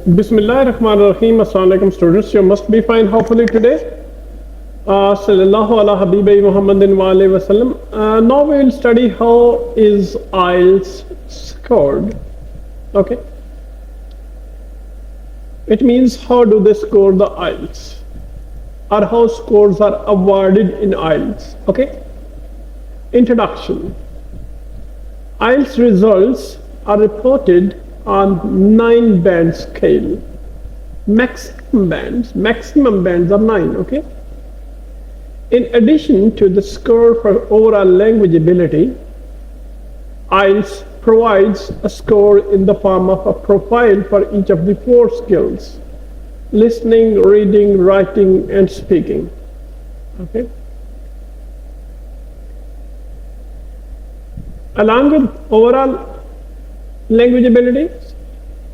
Bismillahirrahmanirrahim. Assalamu alaikum students. You must be fine hopefully today. Sallallahu ala habibi Muhammadin wa alayhi wa sallam. Now we will study how is Ielts scored. Okay. It means how do they score the Ielts, or how scores are awarded in Ielts. Okay. Introduction. Ielts results are reported on 9-band scale. Maximum bands are 9, okay? In addition to the score for overall language ability, Ielts provides a score in the form of a profile for each of the 4 skills: listening, reading, writing, and speaking. Okay? Along with overall language ability,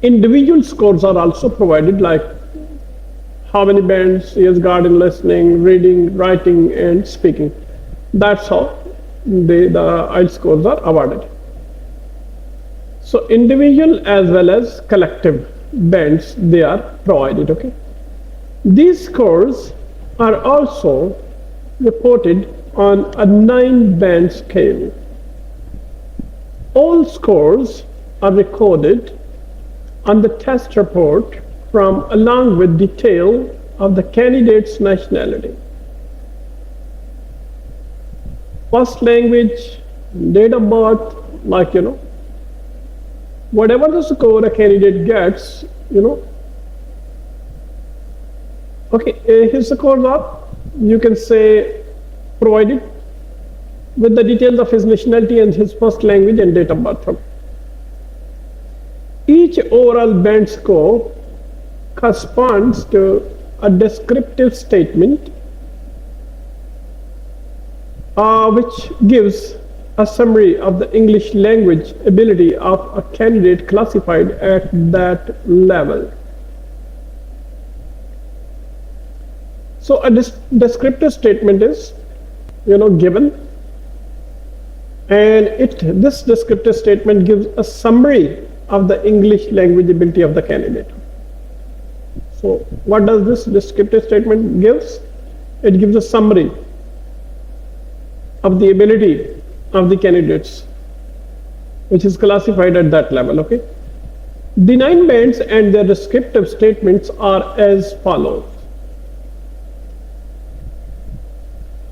individual scores are also provided, like how many bands he has got in listening, reading, writing, and speaking. That's how the Ielts scores are awarded. So individual as well as collective bands, they are provided. Okay. These scores are also reported on a 9-band scale. All scores are recorded on the test report along with detail of the candidate's nationality, first language, date of birth, like, whatever the score a candidate gets, okay, his scores are, you can say, provided with the details of his nationality and his first language and date of birth. Each overall band score corresponds to a descriptive statement which gives a summary of the English language ability of a candidate classified at that level. So a descriptive statement is, given, and this descriptive statement gives a summary of the English language ability of the candidate. So what does this descriptive statement gives? It gives a summary of the ability of the candidates, which is classified at that level. Okay. The 9 bands and their descriptive statements are as follows.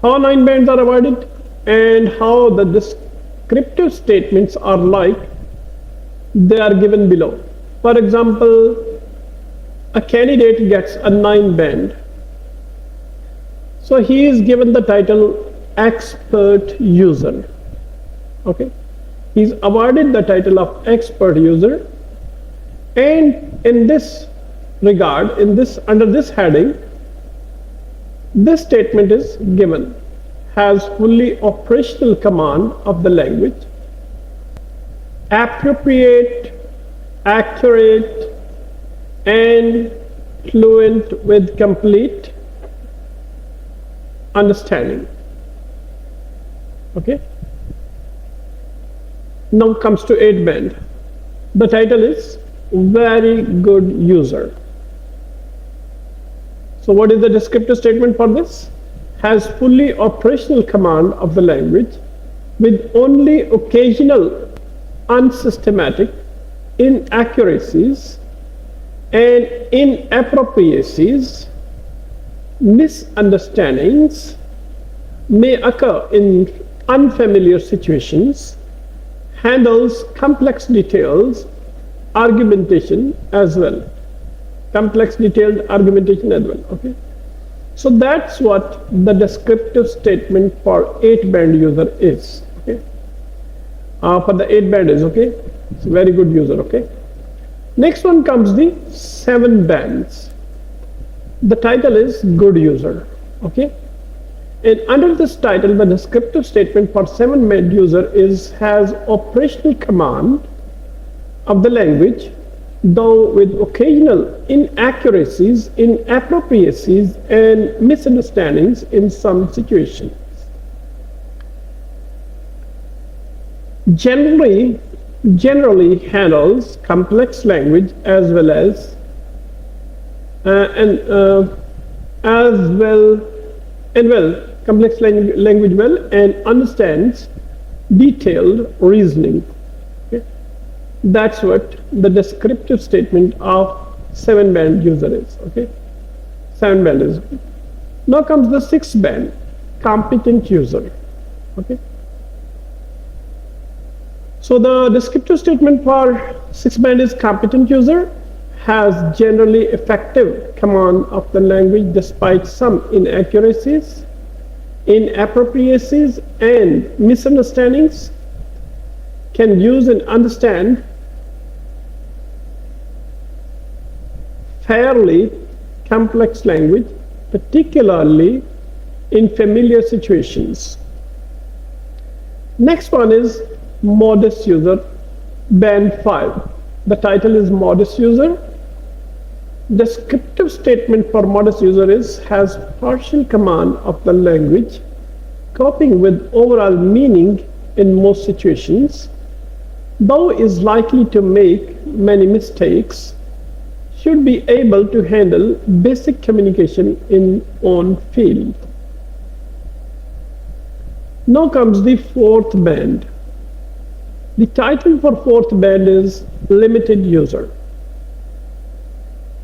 How 9 bands are awarded and how the descriptive statements are like, they are given below. For example, a candidate gets a 9-band. So he is given the title expert user. Okay, he's awarded the title of expert user, and in this regard, under this heading, this statement is given: has fully operational command of the language, appropriate, accurate, and fluent with complete understanding. Okay. Now comes to 8-band. The title is very good user. So what is the descriptive statement for this? Has fully operational command of the language with only occasional unsystematic inaccuracies and inappropriacies, misunderstandings may occur in unfamiliar situations, handles complex details, argumentation as well. Complex detailed argumentation as well. Okay. So that's what the descriptive statement for 8-band user is. Okay. For the 8-band is, okay. It's a very good user. Okay. Next one comes the 7 bands. The title is good user. Okay. And under this title, the descriptive statement for 7-band user has operational command of the language, though with occasional inaccuracies, inappropriacies, and misunderstandings in some situations. Generally handles complex language as well as and as well complex language well and understands detailed reasoning. Okay? That's what the descriptive statement of 7-band user is. Okay, 7-band is. Now comes the 6-band, competent user. Okay. So the descriptive statement for 6-band is competent user, has generally effective command of the language despite some inaccuracies, inappropriacies, and misunderstandings, can use and understand fairly complex language, particularly in familiar situations. Next one is modest user, band 5. The title is modest user. Descriptive statement for modest user is has partial command of the language, coping with overall meaning in most situations, though is likely to make many mistakes, should be able to handle basic communication in own field. Now comes the 4th band. The title for 4th band is limited user.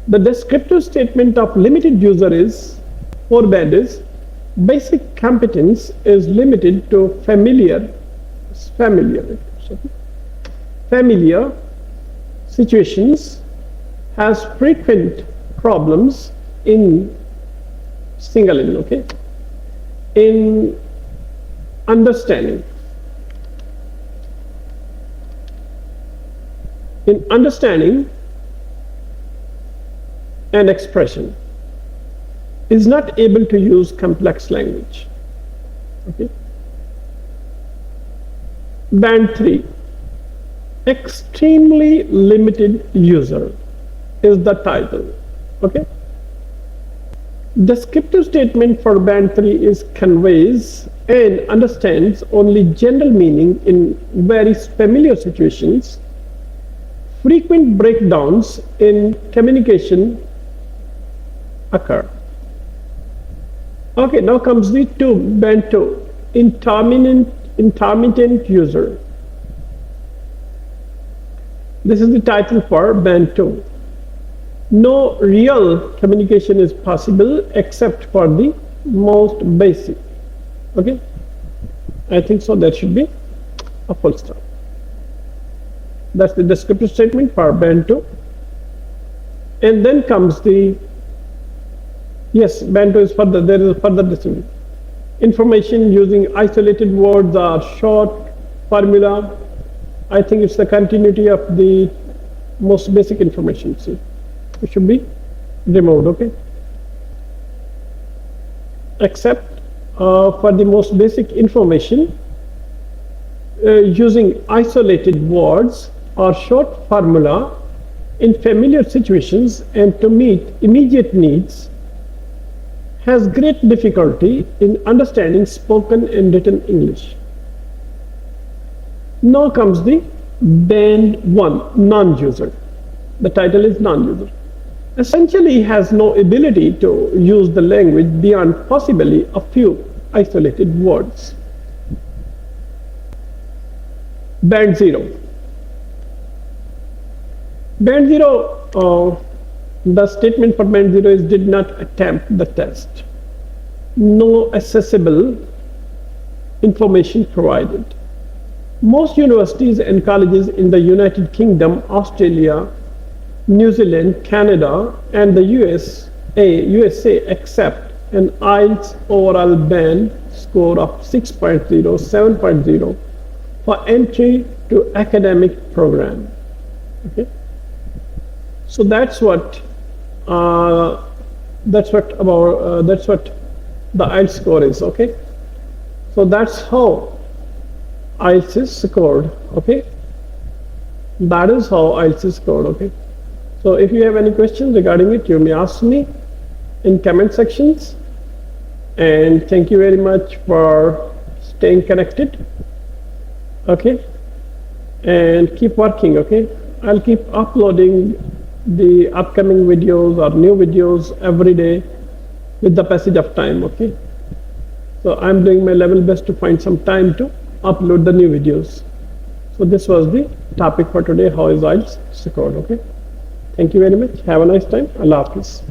The descriptive statement of limited user is 4 band is basic competence is limited to familiar situations, has frequent problems in in understanding and expression, is not able to use complex language. Okay. Band 3, extremely limited user is the title. Okay. Descriptive statement for band 3 is conveys and understands only general meaning in very familiar situations. Frequent breakdowns in communication occur. Okay, now comes the band 2, intermittent user. This is the title for band 2. No real communication is possible except for the most basic. Okay, I think so. That should be a full stop. That's the descriptive statement for band 2. And then comes the band 2 is further. There is a further description. Information using isolated words or short formula. I think it's the continuity of the most basic information. See, it should be removed. Okay, except for the most basic information using isolated words or short formula in familiar situations and to meet immediate needs, has great difficulty in understanding spoken and written English. Now comes the band 1, non-user. The title is non-user. Essentially has no ability to use the language beyond possibly a few isolated words. Band 0. Band 0, the statement for band 0 is did not attempt the test. No accessible information provided. Most universities and colleges in the United Kingdom, Australia, New Zealand, Canada, and the USA accept an Ielts overall band score of 6.0, 7.0 for entry to academic program. Okay. So that's what the IELTS score is. Okay, so that's how IELTS is scored. Okay, that is how IELTS is scored. Okay, so if you have any questions regarding it, you may ask me in comment sections. And thank you very much for staying connected. Okay, and keep working. Okay, I'll keep uploading the upcoming videos or new videos every day with the passage of time. Okay, so I'm doing my level best to find some time to upload the new videos. So this was the topic for today, how is Ielts scored. Okay, thank you very much, have a nice time, Allah Hafiz.